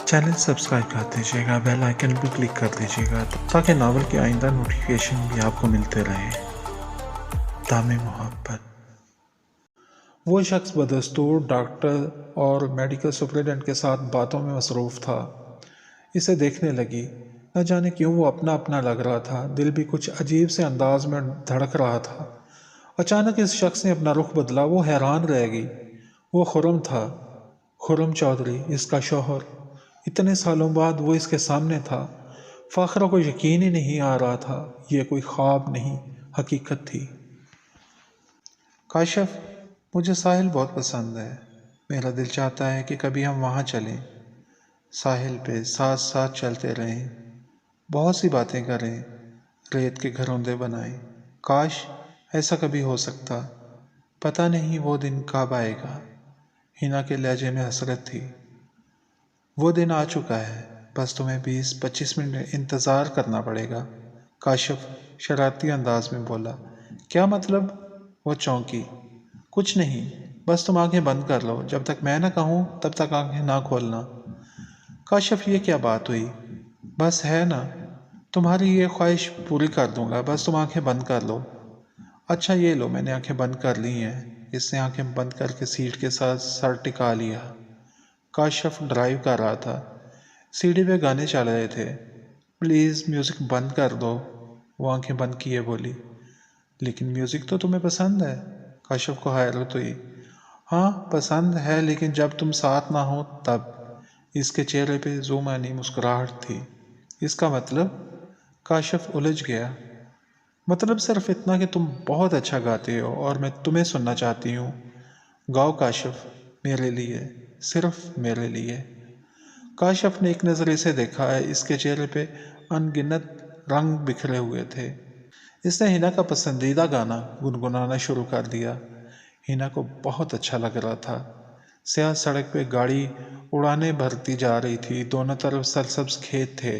Channel subscribe कर दीजिएगा, bell icon भी क्लिक कर दीजिएगा ताकि नावल के आइंदा नोटिफिकेशन भी आपको मिलते रहे। दामे मोहब्बत। वो शख्स बदस्तूर डॉक्टर और मेडिकल सुपरिटेंडेंट के साथ बातों में मसरूफ़ था। इसे देखने लगी। न जाने क्यों वो अपना अपना लग रहा था। दिल भी कुछ अजीब से अंदाज में धड़क रहा था। अचानक इस शख्स ने अपना रुख बदला। वो हैरान रह गई। वो खुर्रम था, खुर्रम चौधरी, इसका शौहर। इतने सालों बाद वो इसके सामने था। फ़ाखरा को यकीन ही नहीं आ रहा था। ये कोई ख्वाब नहीं, हकीकत थी। काशिफ, मुझे साहिल बहुत पसंद है। मेरा दिल चाहता है कि कभी हम वहाँ चलें, साहिल पे साथ साथ चलते रहें, बहुत सी बातें करें, रेत के घरौंदे बनाएं। काश ऐसा कभी हो सकता। पता नहीं वो दिन कब आएगा। हिना के लहजे में हसरत थी। वो दिन आ चुका है, बस तुम्हें 20-25 मिनट इंतज़ार करना पड़ेगा, काशिफ शरारती अंदाज में बोला। क्या मतलब? वो चौंकी। कुछ नहीं, बस तुम आंखें बंद कर लो। जब तक मैं ना कहूँ तब तक आंखें ना खोलना। काशिफ, ये क्या बात हुई? बस है ना, तुम्हारी ये ख्वाहिश पूरी कर दूंगा, बस तुम आंखें बंद कर लो। अच्छा ये लो, मैंने आंखें बंद कर ली हैं। इसने आंखें बंद करके सीट के साथ सर टिका लिया। काशिफ ड्राइव कर रहा था। सीढ़ी पे गाने चल रहे थे। प्लीज़ म्यूज़िक बंद कर दो, वो आंखें बंद किए बोली। लेकिन म्यूज़िक तो तुम्हें पसंद है? काशिफ को हैरत हुई। हाँ पसंद है, लेकिन जब तुम साथ ना हो तब। इसके चेहरे पे ज़ुमानी मुस्कुराहट थी। इसका मतलब? काशिफ उलझ गया। मतलब सिर्फ इतना कि तुम बहुत अच्छा गाते हो और मैं तुम्हें सुनना चाहती हूँ। गाओ काशिफ, मेरे लिए, सिर्फ मेरे लिए। काशिफ ने एक नज़र इसे देखा है। इसके चेहरे पे अनगिनत रंग बिखरे हुए थे। इसने हिना का पसंदीदा गाना गुनगुनाना शुरू कर दिया। हिना को बहुत अच्छा लग रहा था। स्याह सड़क पे गाड़ी उड़ाने भरती जा रही थी। दोनों तरफ सरसब्ज खेत थे,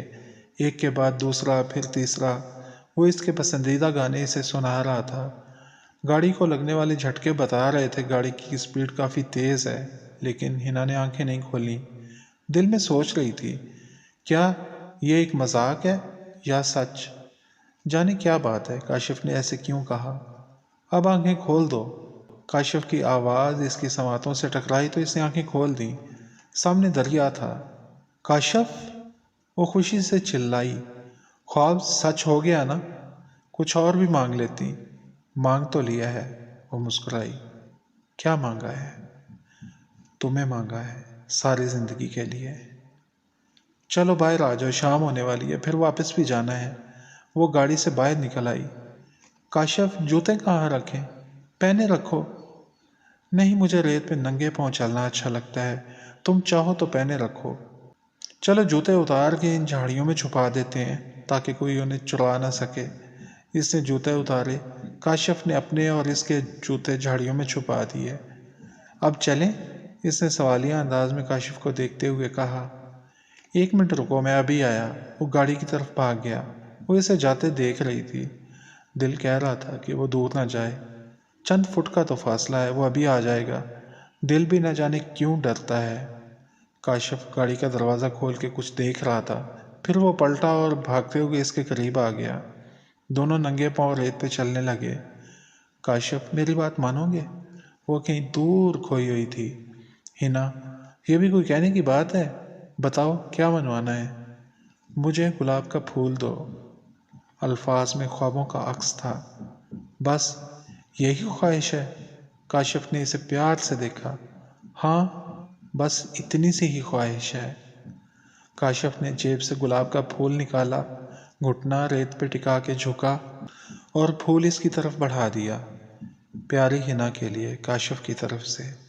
एक के बाद दूसरा, फिर तीसरा। वो इसके पसंदीदा गाने इसे सुना रहा था। गाड़ी को लगने वाले झटके बता रहे थे गाड़ी की स्पीड काफ़ी तेज़ है। लेकिन हिना ने आंखें नहीं खोली। दिल में सोच रही थी, क्या ये एक मजाक है या सच? जाने क्या बात है, काशिफ ने ऐसे क्यों कहा। अब आंखें खोल दो। काशिफ की आवाज़ इसकी समातों से टकराई तो इसने आंखें खोल दी। सामने दरिया था। काशिफ, वो खुशी से चिल्लाई। ख्वाब सच हो गया ना? कुछ और भी मांग लेती। मांग तो लिया है, वो मुस्कुराई। क्या मांगा है? तुम्हें मांगा है, सारी जिंदगी के लिए। चलो बाहर आ जाओ, शाम होने वाली है, फिर वापस भी जाना है। वो गाड़ी से बाहर निकल आई। काशिफ, जूते कहाँ रखें? पहने रखो। नहीं, मुझे रेत पे नंगे पाँव चलना अच्छा लगता है। तुम चाहो तो पहने रखो। चलो जूते उतार के इन झाड़ियों में छुपा देते हैं ताकि कोई उन्हें चुरा ना सके। इसने जूते उतारे। काशिफ ने अपने और इसके जूते झाड़ियों में छुपा दिए। अब चलें? इसने सवालिया अंदाज में काशिफ को देखते हुए कहा। 1 मिनट रुको, मैं अभी आया। वो गाड़ी की तरफ भाग गया। वो इसे जाते देख रही थी। दिल कह रहा था कि वो दूर ना जाए। चंद फुट का तो फासला है, वो अभी आ जाएगा। दिल भी न जाने क्यों डरता है। काशिफ गाड़ी का दरवाज़ा खोल के कुछ देख रहा था। फिर वो पलटा और भागते हुए इसके करीब आ गया। दोनों नंगे पांव रेत पे चलने लगे। काशिफ, मेरी बात मानोगे? वो कहीं दूर खोई हुई थी। हिना, ये भी कोई कहने की बात है? बताओ क्या मनवाना है? मुझे गुलाब का फूल दो। अल्फाज में ख्वाबों का अक्स था। बस यही ख्वाहिश है? काशिफ ने इसे प्यार से देखा। हाँ, बस इतनी सी ही ख्वाहिश है। काशिफ ने जेब से गुलाब का फूल निकाला, घुटना रेत पे टिका के झुका और फूल इसकी तरफ बढ़ा दिया। प्यारी हिना के लिए, काशिफ की तरफ से।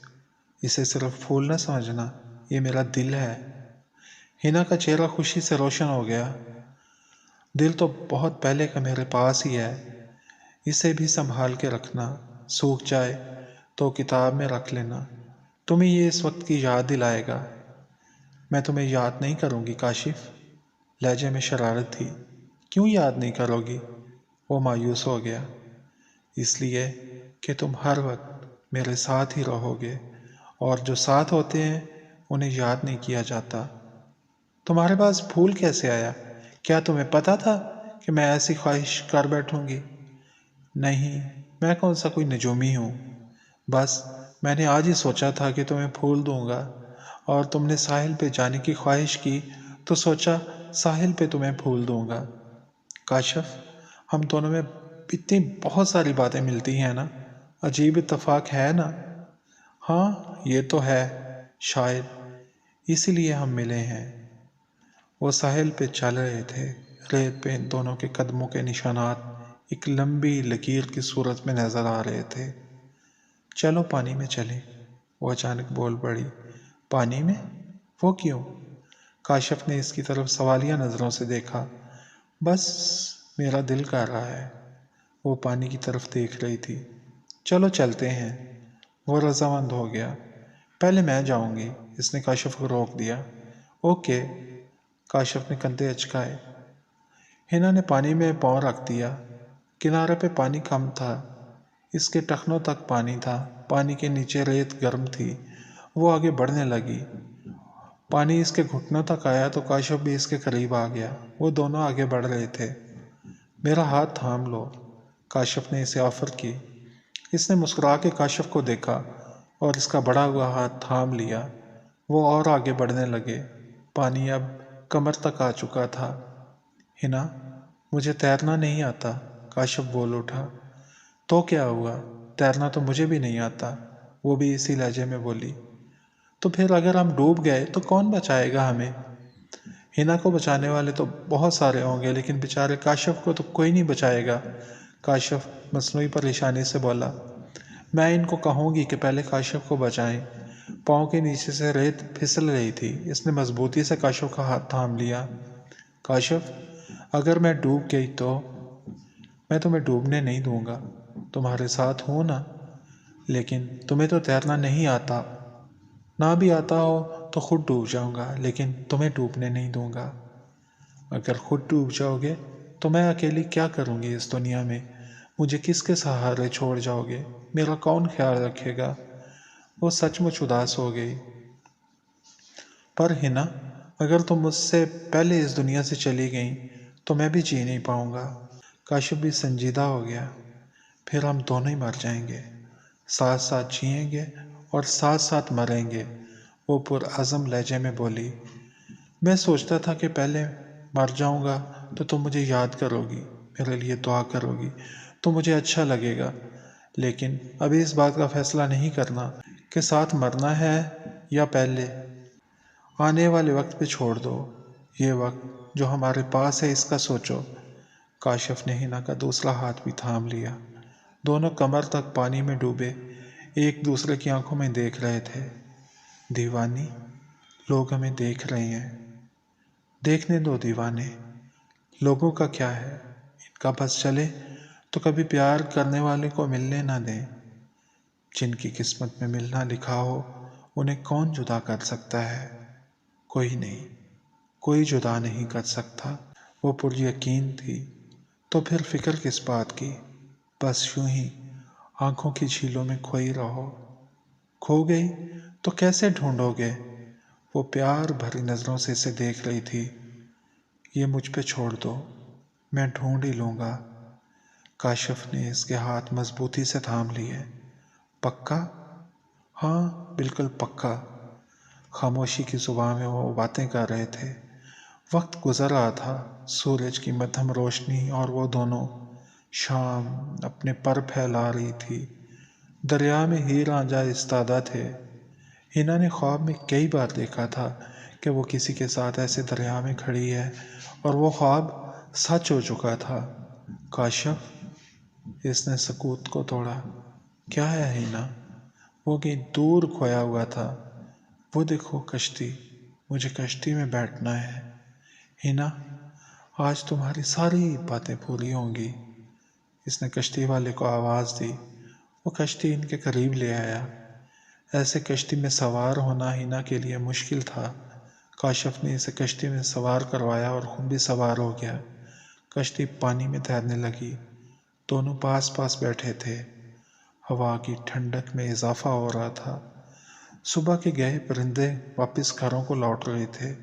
इसे सिर्फ फूल न समझना, ये मेरा दिल है। हिना का चेहरा खुशी से रोशन हो गया। दिल तो बहुत पहले का मेरे पास ही है। इसे भी संभाल के रखना, सूख जाए तो किताब में रख लेना। तुम्हें ये इस वक्त की याद दिलाएगा। मैं तुम्हें याद नहीं करूँगी काशिफ। लहजे में शरारत थी। क्यों याद नहीं करोगी? वो मायूस हो गया। इसलिए कि तुम हर वक्त मेरे साथ ही रहोगे और जो साथ होते हैं उन्हें याद नहीं किया जाता। تمہارے پاس پھول کیسے آیا؟ کیا تمہیں پتا تھا کہ میں ایسی خواہش کر بیٹھوں گی؟ نہیں، میں کون سا کوئی نجومی ہوں، بس میں نے آج ہی سوچا تھا کہ تمہیں پھول دوں گا، اور تم نے ساحل پہ جانے کی خواہش کی تو سوچا ساحل پہ تمہیں پھول دوں گا۔ کاشف، ہم دونوں میں اتنی بہت ساری باتیں ملتی ہیں نا، عجیب اتفاق ہے نا؟ ہاں یہ تو ہے، شاید اسی لیے ہم ملے ہیں۔ وہ ساحل پہ چل رہے تھے، ریت پہ ان دونوں کے قدموں کے نشانات ایک لمبی لکیر کی صورت میں نظر آ رہے تھے۔ چلو پانی میں چلیں، وہ اچانک بول پڑی۔ پانی میں؟ وہ کیوں؟ کاشف نے اس کی طرف سوالیہ نظروں سے دیکھا۔ بس میرا دل کر رہا ہے، وہ پانی کی طرف دیکھ رہی تھی۔ چلو چلتے ہیں، وہ رضامند ہو گیا۔ پہلے میں جاؤں گی، اس نے کاشف کو روک دیا۔ اوکے، کاشف نے کندھے اچکائے۔ ہنا نے پانی میں پاؤں رکھ دیا۔ کنارے پہ پانی کم تھا، اس کے ٹخنوں تک پانی تھا، پانی کے نیچے ریت گرم تھی۔ وہ آگے بڑھنے لگی، پانی اس کے گھٹنوں تک آیا تو کاشف بھی اس کے قریب آ گیا۔ وہ دونوں آگے بڑھ رہے تھے۔ میرا ہاتھ تھام لو، کاشف نے اسے آفر کی۔ اس نے مسکرا کے کاشف کو دیکھا اور اس کا بڑھا ہوا ہاتھ تھام لیا۔ وہ اور آگے بڑھنے لگے، پانی اب کمر تک آ چکا تھا۔ ہنا، مجھے تیرنا نہیں آتا، کاشف بول اٹھا۔ تو کیا ہوا، تیرنا تو مجھے بھی نہیں آتا، وہ بھی اسی لہجے میں بولی۔ تو پھر اگر ہم ڈوب گئے تو کون بچائے گا ہمیں؟ ہنا کو بچانے والے تو بہت سارے ہوں گے، لیکن بیچارے کاشف کو تو کوئی نہیں بچائے گا، کاشف مصنوعی پریشانی سے بولا۔ میں ان کو کہوں گی کہ پہلے کاشف کو بچائیں۔ پاؤں کے نیچے سے ریت پھسل رہی تھی، اس نے مضبوطی سے کاشف کا ہاتھ تھام لیا۔ کاشف، اگر میں ڈوب گئی تو؟ میں تمہیں ڈوبنے نہیں دوں گا، تمہارے ساتھ ہوں نا، لیکن تمہیں تو تیرنا نہیں آتا۔ نہ بھی آتا ہو تو خود ڈوب جاؤں گا، لیکن تمہیں ڈوبنے نہیں دوں گا۔ اگر خود ڈوب جاؤ گے تو میں اکیلی کیا کروں گی اس دنیا میں؟ مجھے کس کے سہارے چھوڑ جاؤ گے؟ میرا کون خیال رکھے گا؟ وہ سچ مچ اداس ہو گئی۔ پر ہنا، اگر تم مجھ سے پہلے اس دنیا سے چلی گئیں تو میں بھی جی نہیں پاؤں گا۔ کاشف بھی سنجیدہ ہو گیا۔ پھر ہم دونوں ہی مر جائیں گے، ساتھ ساتھ جئیں گے اور ساتھ ساتھ مریں گے، وہ پرعزم لہجے میں بولی۔ میں سوچتا تھا کہ پہلے مر جاؤں گا تو تم مجھے یاد کرو گی، میرے لیے دعا کرو گی، تو مجھے اچھا لگے گا، لیکن ابھی اس بات کا فیصلہ نہیں کرنا کہ ساتھ مرنا ہے یا پہلے۔ آنے والے وقت پہ چھوڑ دو، یہ وقت جو ہمارے پاس ہے اس کا سوچو۔ کاشف نے ہنا کا دوسرا ہاتھ بھی تھام لیا۔ دونوں کمر تک پانی میں ڈوبے ایک دوسرے کی آنکھوں میں دیکھ رہے تھے۔ دیوانی، لوگ ہمیں دیکھ رہے ہیں، دیکھنے دو دیوانے، لوگوں کا کیا ہے، ان کا بس چلے تو کبھی پیار کرنے والے کو ملنے نہ دیں۔ جن کی قسمت میں ملنا لکھا ہو انہیں کون جدا کر سکتا ہے؟ کوئی نہیں، کوئی جدا نہیں کر سکتا۔ وہ پر یقین تھی، تو پھر فکر کس بات کی؟ بس یوں ہی آنکھوں کی جھیلوں میں کھوئی رہو۔ کھو گئی تو کیسے ڈھونڈو گے؟ وہ پیار بھری نظروں سے اسے دیکھ رہی تھی۔ یہ مجھ پہ چھوڑ دو، میں ڈھونڈ ہی لوں گا۔ کاشف نے اس کے ہاتھ مضبوطی سے تھام لیے۔ پکا؟ ہاں بالکل پکا۔ خاموشی کی زبان میں وہ باتیں کر رہے تھے۔ وقت گزر رہا تھا، سورج کی مدھم روشنی اور وہ دونوں، شام اپنے پر پھیلا رہی تھی۔ دریا میں ہیر رانجھا استادہ تھے۔ ہنا نے خواب میں کئی بار دیکھا تھا کہ وہ کسی کے ساتھ ایسے دریا میں کھڑی ہے، اور وہ خواب سچ ہو چکا تھا۔ کاشف، اس نے سکوت کو توڑا۔ کیا ہے ہنا؟ وہ کہیں دور کھویا ہوا تھا۔ وہ دیکھو کشتی، مجھے کشتی میں بیٹھنا ہے۔ ہنا، آج تمہاری ساری باتیں پوری ہوں گی۔ اس نے کشتی والے کو آواز دی۔ وہ کشتی ان کے قریب لے آیا۔ ایسے کشتی میں سوار ہونا ہنا کے لیے مشکل تھا۔ کاشف نے اسے کشتی میں سوار کروایا اور خود بھی سوار ہو گیا۔ کشتی پانی میں تیرنے لگی۔ دونوں پاس پاس بیٹھے تھے۔ ہوا کی ٹھنڈک میں اضافہ ہو رہا تھا۔ صبح کے گئے پرندے واپس گھروں کو لوٹ رہے تھے۔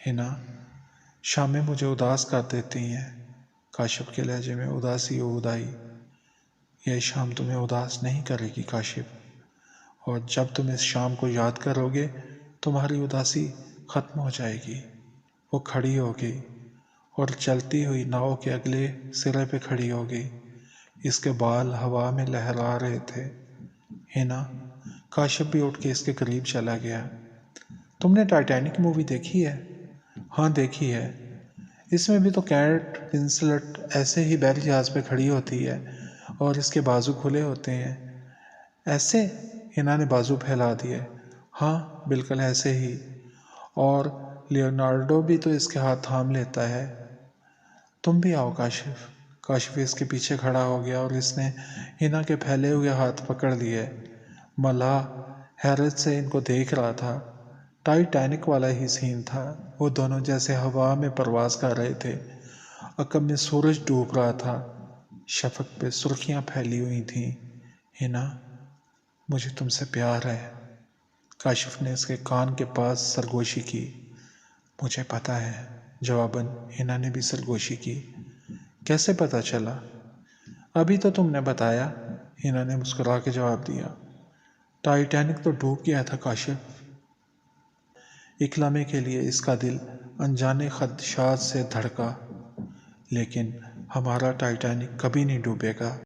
हिना, शामें मुझे उदास कर देती हैं। काशिफ के लहजे में उदासी और उदाई। यह शाम तुम्हें उदास नहीं करेगी काशिफ, और जब तुम इस शाम को याद करोगे तुम्हारी उदासी खत्म हो जाएगी। वो खड़ी हो गई और चलती हुई नाव के अगले सिरे पे खड़ी हो गई। इसके बाल हवा में लहरा रहे थे। हिना, काशिफ भी उठ के इसके करीब चला गया। तुमने टाइटैनिक मूवी देखी है? हाँ देखी है। इसमें भी तो कैट विंसलेट ऐसे ही बैल जहाज पे खड़ी होती है और इसके बाजू खुले होते हैं। ऐसे? हिना ने बाजू फैला दिए। हाँ बिल्कुल ऐसे ही। और लियोनार्डो भी तो इसके हाथ थाम लेता है। तुम भी आओ काशिफ। काशिफ इसके पीछे खड़ा हो गया और इसने हिना के फैले हुए हाथ पकड़ लिए। मल्लाह हैरत से इनको देख रहा था। टाइटैनिक वाला ही सीन था। वो दोनों जैसे हवा में परवाज कर रहे थे। अकब में सूरज डूब रहा था। शफक पे सुर्खियां फैली हुई थीं। हिना, मुझे तुमसे प्यार है। काशिफ ने इसके कान के पास सरगोशी की। मुझे पता है, जवाबन हिना ने भी सरगोशी की। कैसे पता चला? अभी तो तुमने बताया, हिना ने मुस्कुरा के जवाब दिया। टाइटैनिक तो डूब गया था काशिफ। एक लम्हे के लिए इसका दिल अनजाने खदशात से धड़का। लेकिन हमारा टाइटैनिक कभी नहीं डूबेगा।